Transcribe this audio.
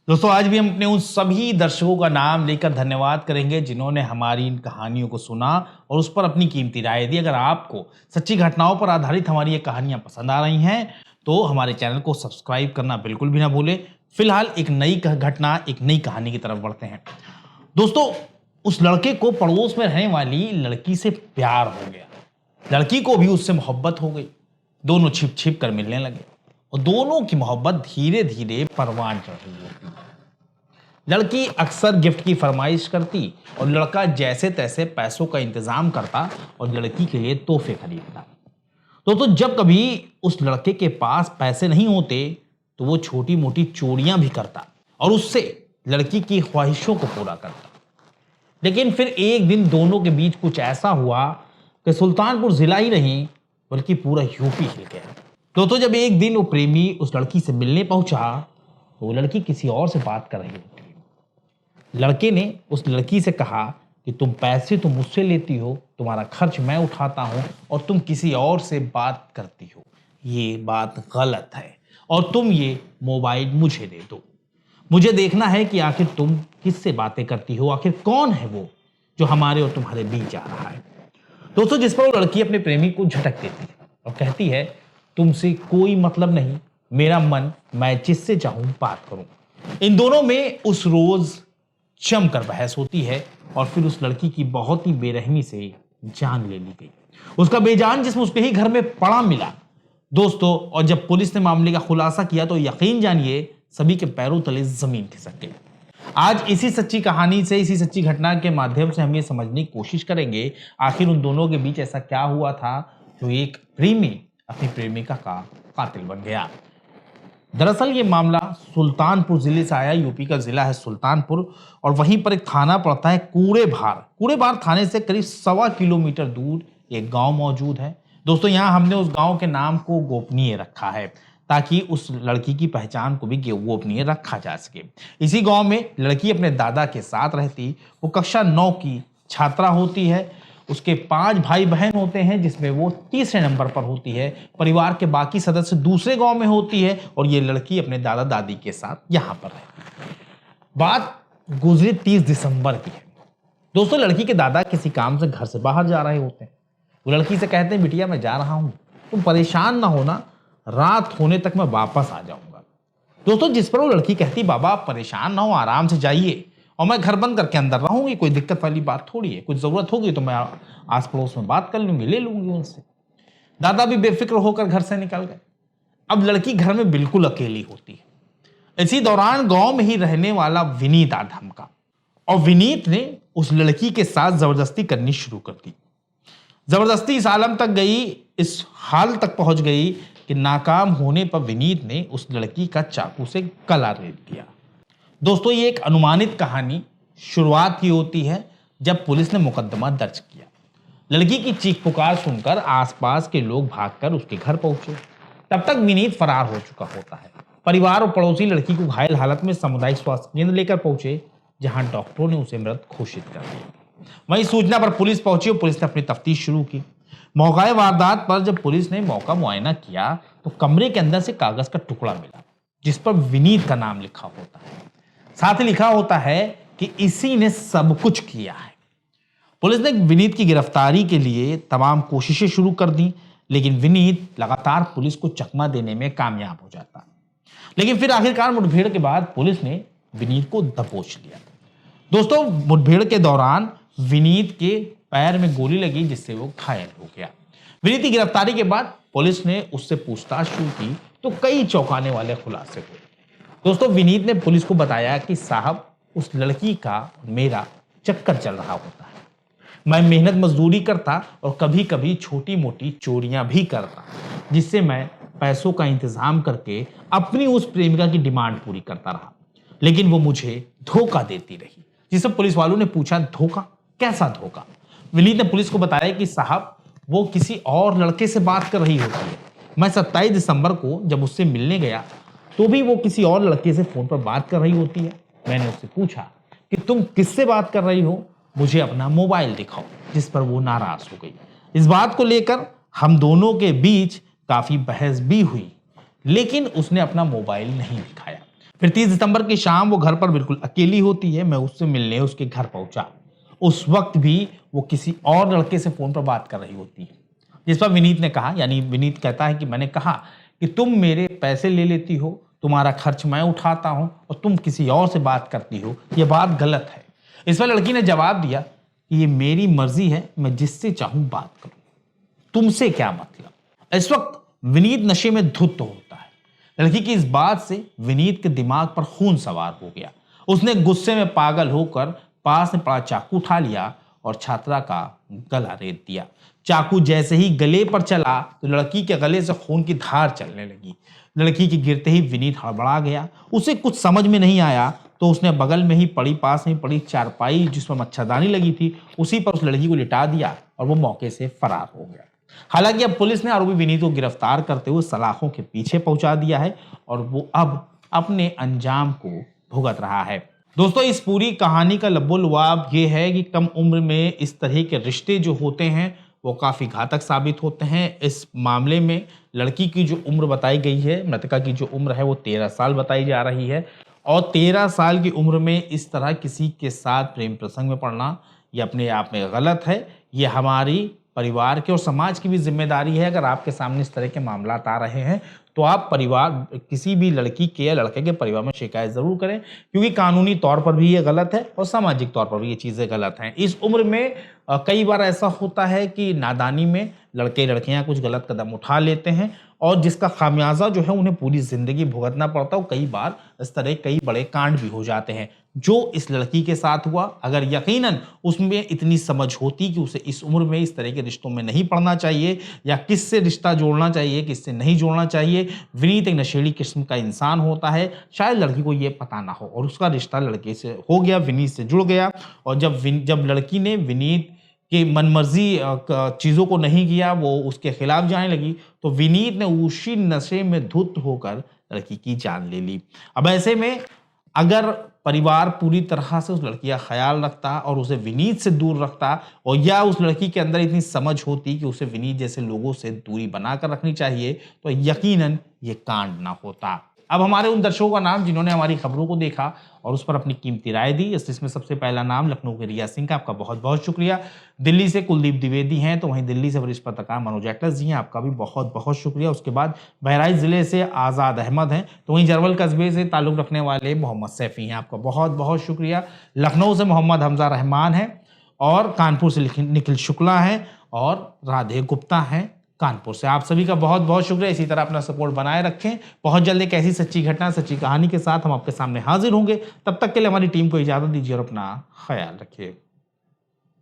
दोस्तों आज भी हम अपने उन सभी दर्शकों का नाम लेकर धन्यवाद करेंगे जिन्होंने हमारी इन कहानियों को सुना और उस पर अपनी कीमती राय दी। अगर आपको सच्ची घटनाओं पर आधारित हमारी ये कहानियां पसंद आ रही हैं तो हमारे चैनल को सब्सक्राइब करना बिल्कुल भी ना भूलें। फिलहाल एक नई घटना, एक नई कहानी की तरफ बढ़ते हैं। दोस्तों, उस लड़के को पड़ोस में रहने वाली लड़की से प्यार हो गया। लड़की को भी उससे मोहब्बत हो गई। दोनों छिप छिप कर मिलने लगे और दोनों की मोहब्बत धीरे धीरे परवान चढ़ रही होती। लड़की अक्सर गिफ्ट की फरमाइश करती और लड़का जैसे तैसे पैसों का इंतजाम करता और लड़की के लिए तोहफे खरीदता। तो जब कभी उस लड़के के पास पैसे नहीं होते तो वो छोटी मोटी चोरियां भी करता और उससे लड़की की ख्वाहिशों को पूरा करता। लेकिन फिर एक दिन दोनों के बीच कुछ ऐसा हुआ कि सुल्तानपुर जिला ही नहीं बल्कि पूरा यूपी हिल गया। तो जब एक दिन वो प्रेमी उस लड़की से मिलने पहुंचा तो वो लड़की किसी और से बात कर रही होती। लड़के ने उस लड़की से कहा कि तुम पैसे तो मुझसे लेती हो, तुम्हारा खर्च मैं उठाता हूं और तुम किसी और से बात करती हो। ये बात गलत है और तुम ये मोबाइल मुझे दे दो। मुझे देखना है कि आखिर तुम किससे बातें करती हो, आखिर कौन है वो जो हमारे और तुम्हारे बीच आ रहा है। दोस्तों, जिस पर वो लड़की अपने प्रेमी को झटक देती है और कहती है तुमसे कोई मतलब नहीं, मेरा मन, मैं जिससे चाहूं बात करूं। इन दोनों में उस रोज जमकर बहस होती है और फिर उस लड़की की बहुत ही बेरहमी से जान ले ली गई। उसका बेजान जिस्म उसके ही घर में पड़ा मिला। दोस्तों, और जब पुलिस ने मामले का खुलासा किया तो यकीन जानिए सभी के पैरों तले जमीन खिसक गई। आज इसी सच्ची कहानी से, इसी सच्ची घटना के माध्यम से हम ये समझने की कोशिश करेंगे आखिर उन दोनों के बीच ऐसा क्या हुआ था जो एक प्रेमी अपनी प्रेमिका का कातिल बन गया। दरअसल ये मामला सुल्तानपुर जिले से आया। यूपी का जिला है सुल्तानपुर और वहीं पर एक थाना पड़ता है कूड़ेभार। कूड़ेभार थाने से करीब 1.25 किलोमीटर दूर एक गांव मौजूद है। दोस्तों, यहाँ हमने उस गांव के नाम को गोपनीय रखा है ताकि उस लड़की की पहचान को भी गोपनीय रखा जा सके। इसी गांव में लड़की अपने दादा के साथ रहती। वो कक्षा 9 की छात्रा होती है। उसके 5 भाई बहन होते हैं जिसमें वो तीसरे नंबर पर होती है। परिवार के बाकी सदस्य दूसरे गांव में होती है और ये लड़की अपने दादा दादी के साथ यहां पर है। बात गुजरे 30 दिसंबर की है। दोस्तों, लड़की के दादा किसी काम से घर से बाहर जा रहे होते हैं। वो लड़की से कहते हैं बिटिया मैं जा रहा हूं, तुम परेशान ना होना, रात होने तक मैं वापस आ जाऊंगा। दोस्तों, जिस पर वो लड़की कहती बाबा आप परेशान ना हो, आराम से जाइए और मैं घर बंद करके अंदर रहूंगी, कोई दिक्कत वाली बात थोड़ी है, कुछ जरूरत होगी तो मैं आस पड़ोस में बात कर लूंगी, ले लूंगी उनसे। दादा भी बेफिक्र होकर घर से निकल गए। अब लड़की घर में बिल्कुल अकेली होती है। इसी दौरान गांव में ही रहने वाला विनीत आ धमका और विनीत ने उस लड़की के साथ जबरदस्ती करनी शुरू कर दी। जबरदस्ती इस आलम तक गई, इस हाल तक पहुंच गई कि नाकाम होने पर विनीत ने उस लड़की का चाकू से गला रेत दिया। दोस्तों, ये एक अनुमानित कहानी शुरुआत की होती है जब पुलिस ने मुकदमा दर्ज किया। लड़की की चीख पुकार सुनकर आसपास के लोग भागकर उसके घर पहुंचे। तब तक विनीत फरार हो चुका होता है। परिवार और पड़ोसी लड़की को घायल हालत में सामुदायिक स्वास्थ्य केंद्र लेकर पहुंचे जहां डॉक्टरों ने उसे मृत घोषित कर दिया। वहीं सूचना पर पुलिस पहुंची और पुलिस ने अपनी तफ्तीश शुरू की। मौका वारदात पर जब पुलिस ने मौका मुआयना किया तो कमरे के अंदर से कागज का टुकड़ा मिला जिस पर विनीत का नाम लिखा होता है। साथ ही लिखा होता है कि इसी ने सब कुछ किया है। पुलिस ने विनीत की गिरफ्तारी के लिए तमाम कोशिशें शुरू कर दी, लेकिन विनीत लगातार पुलिस को चकमा देने में कामयाब हो जाता। लेकिन फिर आखिरकार मुठभेड़ के बाद पुलिस ने विनीत को दबोच लिया। दोस्तों, मुठभेड़ के दौरान विनीत के पैर में गोली लगी जिससे वो घायल हो गया। विनीत की गिरफ्तारी के बाद पुलिस ने उससे पूछताछ शुरू की तो कई चौंकाने वाले खुलासे हुए। दोस्तों, विनीत ने पुलिस को बताया कि साहब उस लड़की का मेरा चक्कर चल रहा होता है। मैं मेहनत मजदूरी करता और कभी कभी छोटी मोटी चोरियां भी करता जिससे मैं पैसों का इंतजाम करके अपनी उस प्रेमिका की डिमांड पूरी करता रहा, लेकिन वो मुझे धोखा देती रही। जिससे पुलिस वालों ने पूछा धोखा, कैसा धोखा? विनीत ने पुलिस को बताया कि साहब वो किसी और लड़के से बात कर रही होती है। मैं 27 दिसंबर को जब उससे मिलने गया तो भी वो किसी और लड़के से फोन पर बात कर रही होती है। मैंने उससे पूछा कि तुम किससे बात कर रही हो, मुझे अपना मोबाइल दिखाओ, जिस पर वो नाराज हो गई। इस बात को लेकर हम दोनों के बीच काफी बहस भी हुई, लेकिन उसने अपना मोबाइल नहीं दिखाया। फिर 30 दिसंबर की शाम वो घर पर बिल्कुल अकेली होती है। मैं उससे मिलने उसके घर पहुंचा। उस वक्त भी वो किसी और लड़के से फोन पर बात कर रही होती है। जिस पर विनीत ने कहा, यानी विनीत कहता है कि मैंने कहा कि तुम मेरे पैसे ले लेती हो, तुम्हारा खर्च मैं उठाता हूं और तुम किसी और से बात करती हो, यह बात गलत है। इस पर लड़की ने जवाब दिया कि ये मेरी मर्जी है, मैं जिससे चाहूं बात करूं, तुमसे क्या मतलब। इस वक्त विनीत नशे में धुत होता है। लड़की की इस बात से विनीत के दिमाग पर खून सवार हो गया। उसने गुस्से में पागल होकर पास में पड़ा चाकू उठा लिया और छात्रा का गला रेत दिया। चाकू जैसे ही गले पर चला तो लड़की के गले से खून की धार चलने लगी। लड़की के गिरते ही विनीत हड़बड़ा गया। उसे कुछ समझ में नहीं आया तो उसने बगल में ही पड़ी, पास में पड़ी चारपाई जिसमें मच्छरदानी लगी थी, उसी पर उस लड़की को लिटा दिया और वो मौके से फरार हो गया। हालांकि अब पुलिस ने आरोपी विनीत को गिरफ्तार करते हुए सलाखों के पीछे पहुंचा दिया है और वो अब अपने अंजाम को भुगत रहा है। दोस्तों, इस पूरी कहानी का लब्बो-लुआब ये है कि कम उम्र में इस तरह के रिश्ते जो होते हैं वो काफी घातक साबित होते हैं। इस मामले में लड़की की जो उम्र बताई गई है, मृतका की जो उम्र है वो 13 साल बताई जा रही है और 13 साल की उम्र में इस तरह किसी के साथ प्रेम प्रसंग में पड़ना ये अपने आप में गलत है। ये हमारी परिवार के और समाज की भी जिम्मेदारी है। अगर आपके सामने इस तरह के मामला आ रहे हैं तो आप परिवार, किसी भी लड़की के या लड़के के परिवार में शिकायत जरूर करें, क्योंकि कानूनी तौर पर भी ये गलत है और सामाजिक तौर पर भी ये चीजें गलत हैं। इस उम्र में कई बार ऐसा होता है कि नादानी में लड़के लड़कियां कुछ गलत कदम उठा लेते हैं और जिसका खामियाजा जो है उन्हें पूरी जिंदगी भुगतना पड़ता है। और कई बार इस तरह कई बड़े कांड भी हो जाते हैं। जो इस लड़की के साथ हुआ, अगर यकीनन उसमें इतनी समझ होती कि उसे इस उम्र में इस तरह के रिश्तों में नहीं पड़ना चाहिए या किससे रिश्ता जोड़ना चाहिए, किससे नहीं जोड़ना चाहिए। विनीत एक नशेड़ी किस्म का इंसान होता है, शायद लड़की को यह पता ना हो और उसका रिश्ता लड़के से हो गया, विनीत से जुड़ गया। और जब लड़की ने विनीत कि मनमर्जी चीज़ों को नहीं किया, वो उसके खिलाफ जाने लगी, तो विनीत ने उसी नशे में धुत होकर लड़की की जान ले ली। अब ऐसे में अगर परिवार पूरी तरह से उस लड़की का ख्याल रखता और उसे विनीत से दूर रखता और या उस लड़की के अंदर इतनी समझ होती कि उसे विनीत जैसे लोगों से दूरी बनाकर रखनी चाहिए, तो यकीनन ये कांड ना होता। अब हमारे उन दर्शकों का नाम जिन्होंने हमारी खबरों को देखा और उस पर अपनी कीमती राय दी, इस लिस्ट में सबसे पहला नाम लखनऊ के रिया सिंह का, आपका बहुत बहुत शुक्रिया। दिल्ली से कुलदीप द्विवेदी हैं, तो वहीं दिल्ली से वरिष्ठ पत्रकार मनोज एक्टस जी हैं, आपका भी बहुत बहुत शुक्रिया। उसके बाद बहराइच जिले से आज़ाद अहमद हैं, तो वहीं जरवल कस्बे से ताल्लुक़ रखने वाले मोहम्मद सैफी हैं, आपका बहुत बहुत शुक्रिया। लखनऊ से मोहम्मद हमजा रहमान हैं और कानपुर से निखिल शुक्ला हैं और राधे गुप्ता हैं कानपुर से। आप सभी का बहुत बहुत शुक्रिया। इसी तरह अपना सपोर्ट बनाए रखें। बहुत जल्द एक ऐसी सच्ची घटना, सच्ची कहानी के साथ हम आपके सामने हाजिर होंगे। तब तक के लिए हमारी टीम को इजाजत दीजिए और अपना ख्याल रखिए।